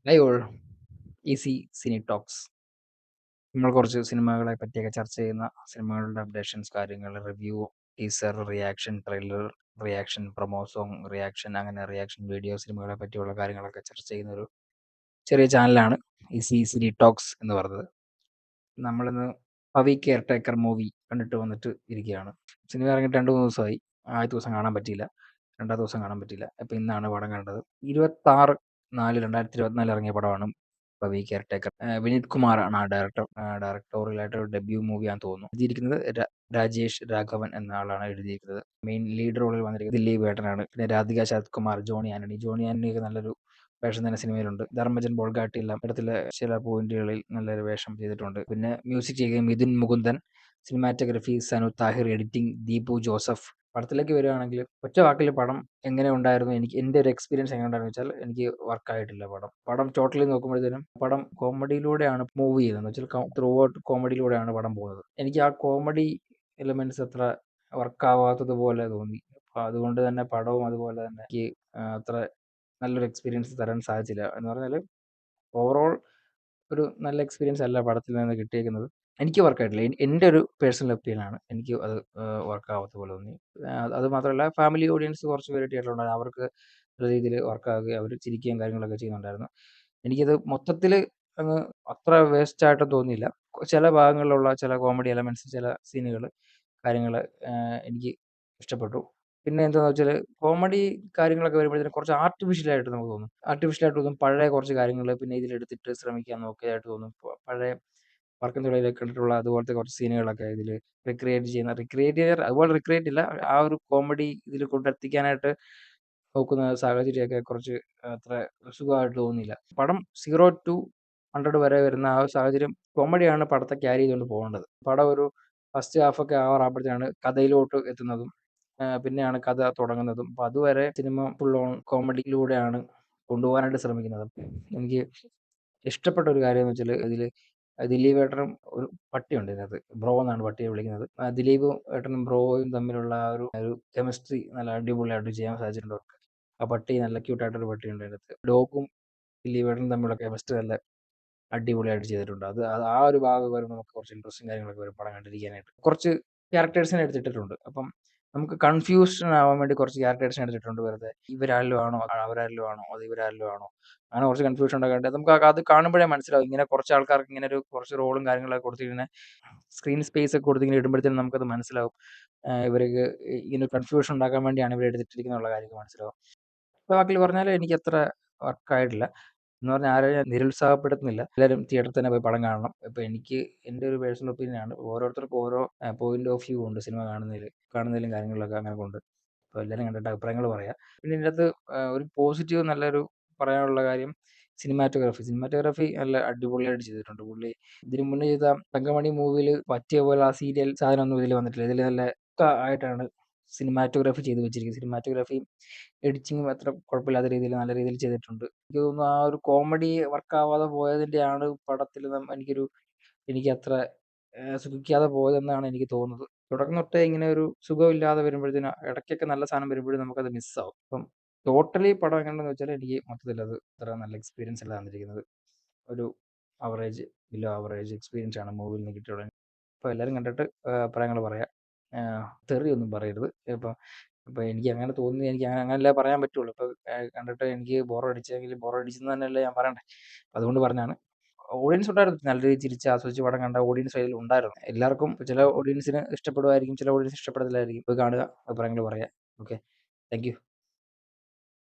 Hi all, easy cine talks. നമ്മൾ കുറച്ച് സിനിമകളെ പറ്റിയൊക്കെ ചർച്ച ചെയ്യുന്ന സിനിമകളുടെ അപ്ഡേഷൻസ്, കാര്യങ്ങൾ, review, teaser, reaction, trailer, reaction, promo song, reaction, അങ്ങനെ റിയാക്ഷൻ വീഡിയോ, സിനിമകളെ പറ്റിയുള്ള കാര്യങ്ങളൊക്കെ ചർച്ച ചെയ്യുന്ന ഒരു ചെറിയ ചാനലാണ് ഈസി സിനി ടോക്സ് എന്ന് പറയുന്നത്. നമ്മളിന്ന് പവി കെയർ ടേക്കർ മൂവി കണ്ടിട്ട് വന്നിട്ട് ഇരിക്കുകയാണ്. സിനിമ ഇറങ്ങിയിട്ട് 2-3 ദിവസമായി. ആദ്യത്തെ ദിവസം കാണാൻ പറ്റിയില്ല, രണ്ടാമത്തെ ദിവസം കാണാൻ പറ്റിയില്ല. അപ്പോൾ ഇന്നാണ് പടം കണ്ടത്. 26/4/2024 ഇറങ്ങിയ പടമാണ് പവി കെയർ ടേക്കർ. വിനീത് കുമാറാണ് ആ ഡയറക്ടർ. ഡയറക്ടോറിയലായിട്ട് ഒരു ഡെബ്യൂ മൂവിയാണെന്ന് തോന്നുന്നു. എഴുതിയിരിക്കുന്നത് രാജേഷ് രാഘവൻ എന്ന ആളാണ് എഴുതിയിരിക്കുന്നത്. മെയിൻ ലീഡ് റോളിൽ വന്നിരിക്കുന്നത് ദിലീപ് ഏട്ടനാണ്. പിന്നെ രാധിക ശരത് കുമാർ, ജോണി ആന്റണിയൊക്കെ നല്ലൊരു വേഷം തന്നെ സിനിമയിലുണ്ട്. ധർമ്മജൻ ബോൾഗാട്ടി എല്ലാം പടത്തിലെ ചില പോയിന്റുകളിൽ നല്ലൊരു വേഷം ചെയ്തിട്ടുണ്ട്. പിന്നെ മ്യൂസിക് ചെയ്യുകയും മിഥുൻ മുകുന്ദൻ, സിനിമാറ്റോഗ്രഫി സനു താഹിർ, എഡിറ്റിംഗ് ദീപു ജോസഫ്. പടത്തിലേക്ക് വരികയാണെങ്കിൽ ഒറ്റ വാക്കിൽ പടം എങ്ങനെ ഉണ്ടായിരുന്നു, എൻ്റെ ഒരു എക്സ്പീരിയൻസ് എങ്ങനെ ഉണ്ടായിരുന്നു വെച്ചാൽ എനിക്ക് വർക്കായിട്ടില്ല പടം ടോട്ടലി നോക്കുമ്പോഴത്തേനും പടം കോമഡിയിലൂടെയാണ് മൂവ് ചെയ്യുന്നത്. വെച്ചാൽ ത്രൂ ഔട്ട് കോമഡിയിലൂടെയാണ് പടം പോകുന്നത്. എനിക്ക് ആ കോമഡി എലിമെന്റ്സ് അത്ര വർക്കാവാത്തത് പോലെ തോന്നി. അപ്പോൾ അതുകൊണ്ട് തന്നെ പടവും അതുപോലെ തന്നെ എനിക്ക് അത്ര നല്ലൊരു എക്സ്പീരിയൻസ് തരാൻ സാധിച്ചില്ല. എന്ന് പറഞ്ഞാൽ ഓവറോൾ ഒരു നല്ല എക്സ്പീരിയൻസ് അല്ല പടത്തിൽ നിന്ന് കിട്ടിയേക്കുന്നത്. എനിക്ക് വർക്കായിട്ടില്ല. എൻ്റെ ഒരു പേഴ്സണൽ ഒപ്പീനിയനാണ്. എനിക്ക് അത് വർക്കാവാത്ത പോലെ തോന്നി. അത് മാത്രമല്ല, ഫാമിലി ഓഡിയൻസ് കുറച്ച് പേര് തിയേറ്ററിലുണ്ടായിരുന്നു. അവർക്ക് നല്ല രീതിയിൽ വർക്കാവുകയും അവർ ചിരിക്കുകയും കാര്യങ്ങളൊക്കെ ചെയ്യുന്നുണ്ടായിരുന്നു. എനിക്കത് മൊത്തത്തിൽ അങ്ങ് അത്ര വേസ്റ്റായിട്ട് തോന്നിയില്ല. ചില ഭാഗങ്ങളിലുള്ള ചില കോമഡി എലമെന്റ്സ്, ചില സീനുകൾ, കാര്യങ്ങൾ എനിക്ക് ഇഷ്ടപ്പെട്ടു. പിന്നെ എന്താണെന്ന് വെച്ചാൽ കോമഡി കാര്യങ്ങളൊക്കെ വരുമ്പോഴത്തേനും കുറച്ച് ആർട്ടിഫിഷ്യലായിട്ട് നമുക്ക് തോന്നും. പഴയ കുറച്ച് കാര്യങ്ങൾ പിന്നെ ഇതിലെടുത്തിട്ട് ശ്രമിക്കാൻ നോക്കിയതായിട്ട് തോന്നും. പഴയ വർക്കിൻ തൊഴിയിലൊക്കെ കണ്ടിട്ടുള്ള അതുപോലത്തെ കുറച്ച് സീനുകളൊക്കെ ഇതിൽ അതുപോലെ റിക്രിയേറ്റ് ഇല്ല, ആ ഒരു കോമഡി ഇതിൽ കൊണ്ടെത്തിക്കാനായിട്ട് നോക്കുന്ന സാഹചര്യമൊക്കെ കുറച്ച് അത്ര സുഖമായിട്ട് തോന്നിയില്ല. പടം 0 to 100 വരെ വരുന്ന ആ ഒരു സാഹചര്യം, കോമഡിയാണ് പടത്തെ ക്യാരി ചെയ്തുകൊണ്ട് പോകേണ്ടത്. പടം ഒരു ഫസ്റ്റ് ഹാഫൊക്കെ ആവാറാകുമ്പോഴത്തേനാണ് കഥയിലോട്ട് എത്തുന്നതും പിന്നെയാണ് കഥ തുടങ്ങുന്നതും. അപ്പോൾ അതുവരെ സിനിമ ഫുൾ ഓൺ കോമഡിയിലൂടെയാണ് കൊണ്ടുപോകാനായിട്ട് ശ്രമിക്കുന്നത്. എനിക്ക് ഇഷ്ടപ്പെട്ട ഒരു കാര്യം എന്ന് വെച്ചാൽ ഇതിൽ ദിലീപ് ഏട്ടനും ഒരു പട്ടിയുണ്ട് ഇതിനകത്ത്. ബ്രോ എന്നാണ് പട്ടിയെ വിളിക്കുന്നത്. ദിലീപ് ഏട്ടനും ബ്രോയും തമ്മിലുള്ള ആ ഒരു കെമിസ്ട്രി നല്ല അടിപൊളിയായിട്ട് ചെയ്യാൻ സാധിച്ചിട്ടുണ്ട് അവർക്ക്. ആ പട്ടി നല്ല ക്യൂട്ടായിട്ടൊരു പട്ടിയുണ്ട് അതിനകത്ത്. ഡോഗും ദിലീപ് ഏട്ടനും തമ്മിലുള്ള കെമിസ്ട്രി നല്ല അടിപൊളിയായിട്ട് ചെയ്തിട്ടുണ്ട്. അത് ആ ഒരു ഭാഗം വരുമ്പോൾ നമുക്ക് കുറച്ച് ഇൻട്രസ്റ്റിംഗ് കാര്യങ്ങളൊക്കെ വരും പടം കണ്ടിരിക്കാനായിട്ട്. കുറച്ച് ക്യാരക്ടേഴ്സിനെ എടുത്തിട്ടിട്ടുണ്ട്. അപ്പം നമുക്ക് കൺഫ്യൂഷൻ ആവാൻ വേണ്ടി കുറച്ച് ക്യാരക്ടേഴ്സിനെ എടുത്തിട്ടുണ്ട് വെറുതെ. ഇവരാരിലും ആണോ, അവരാരിലും ആണോ, അത് ഇവരാരിലും ആണോ, അങ്ങനെ കുറച്ച് കൺഫ്യൂഷൻ ഉണ്ടാക്കാണ്ട് നമുക്ക് അത് കാണുമ്പോഴേ മനസ്സിലാവും. ഇങ്ങനെ കുറച്ച് ആൾക്കാർക്ക് ഇങ്ങനെ ഒരു കുറച്ച് റോളും കാര്യങ്ങളൊക്കെ കൊടുത്തിങ്ങനെ സ്ക്രീൻ സ്പേസ് ഒക്കെ കൊടുത്തിങ്ങനെ ഇടുമ്പോഴത്തേനും നമുക്കത് മനസ്സിലാവും. ഇവർക്ക് ഇങ്ങനെ കൺഫ്യൂഷൻ ഉണ്ടാക്കാൻ വേണ്ടിയാണ് ഇവർ എടുത്തിട്ടിരിക്കുന്നുള്ള കാര്യം മനസ്സിലാവും. ഒറ്റ വാക്കിൽ പറഞ്ഞാൽ എനിക്കത്ര വർക്കായിട്ടില്ല. എന്ന് പറഞ്ഞാൽ ആരെയും ഞാൻ നിരുത്സാഹപ്പെടുത്തുന്നില്ല. എല്ലാവരും തിയേറ്ററിൽ തന്നെ പോയി പടം കാണണം. ഇപ്പൊ എനിക്ക് എൻ്റെ ഒരു പേഴ്സണൽ ഒപ്പീനിയനാണ്. ഓരോരുത്തർക്കും ഓരോ പോയിന്റ് ഓഫ് വ്യൂ ഉണ്ട് സിനിമ കാണുന്നതിലും കാര്യങ്ങളിലൊക്കെ അങ്ങനെ കൊണ്ട്. അപ്പോൾ എല്ലാവരും കണ്ടിട്ട് അഭിപ്രായങ്ങൾ പറയാം. പിന്നെ ഇതിനകത്ത് ഒരു പോസിറ്റീവ് നല്ലൊരു പറയാനുള്ള കാര്യം സിനിമാറ്റോഗ്രാഫി നല്ല അടിപൊളിയായിട്ട് ചെയ്തിട്ടുണ്ട് പുള്ളി. ഇതിനു മുന്നേ ചെയ്ത തങ്കമണി മൂവിയിൽ പറ്റിയ പോലെ ആ സീരിയൽ സാധനമൊന്നും ഇതിൽ വന്നിട്ടില്ല. ഇതിൽ നല്ല ആയിട്ടാണ് സിനിമാറ്റോഗ്രാഫി ചെയ്ത് വെച്ചിരിക്കുന്നത്. സിനിമാറ്റോഗ്രാഫിയും എഡിറ്റിങ്ങും അത്ര കുഴപ്പമില്ലാത്ത രീതിയിൽ നല്ല രീതിയിൽ ചെയ്തിട്ടുണ്ട്. എനിക്ക് തോന്നുന്നു ആ ഒരു കോമഡി വർക്കാവാതെ പോയതിൻ്റെയാണ് പടത്തിൽ എനിക്കത്ര സുഖിക്കാതെ പോയതെന്നാണ് എനിക്ക് തോന്നുന്നത്. തുടക്കം തൊട്ടേ ഇങ്ങനെ ഒരു സുഖമില്ലാതെ വരുമ്പോഴത്തേനും ഇടയ്ക്കൊക്കെ നല്ല സാധനം വരുമ്പോഴും നമുക്കത് മിസ്സാവും. അപ്പം ടോട്ടലി പടം എങ്ങനെയുണ്ടെന്ന് വെച്ചാൽ എനിക്ക് മൊത്തത്തിൽ അത് അത്ര നല്ല എക്സ്പീരിയൻസ് അല്ല തന്നിരിക്കുന്നത്. ഒരു ആവറേജ്, ബിലോ ആവറേജ് എക്സ്പീരിയൻസ് ആണ് മൂവിയിൽ നിന്ന് കിട്ടിയുള്ളത്. അപ്പോൾ എല്ലാവരും കണ്ടിട്ട് അഭിപ്രായങ്ങൾ പറയാം. തെറിയൊന്നും പറയരുത്. ഇപ്പം ഇപ്പം എനിക്ക് അങ്ങനെ തോന്നി, എനിക്ക് അങ്ങനെയല്ലേ പറയാൻ പറ്റുള്ളൂ. ഇപ്പം കണ്ടിട്ട് എനിക്ക് ബോറടിച്ചെങ്കിൽ ബോറടിച്ചെന്ന് തന്നെയല്ലേ ഞാൻ പറയണ്ടേ. അതുകൊണ്ട് പറഞ്ഞാണ്. ഓഡിയൻസ് ഉണ്ടായിരുന്നു. നല്ല രീതിയിൽ ചിരിച്ച് ആസ്വദിച്ച് പടം കണ്ട ഓഡിയൻസ് അതിൽ ഉണ്ടായിരുന്നു. എല്ലാവർക്കും ചില ഓഡിയൻസിന് ഇഷ്ടപ്പെടുമായിരിക്കും, ചില ഓഡിയൻസിന് ഇഷ്ടപ്പെടത്തില്ലായിരിക്കും. പോയി കാണുക, അഭിപ്രായങ്ങൾ പറയാം. Okay, thank you.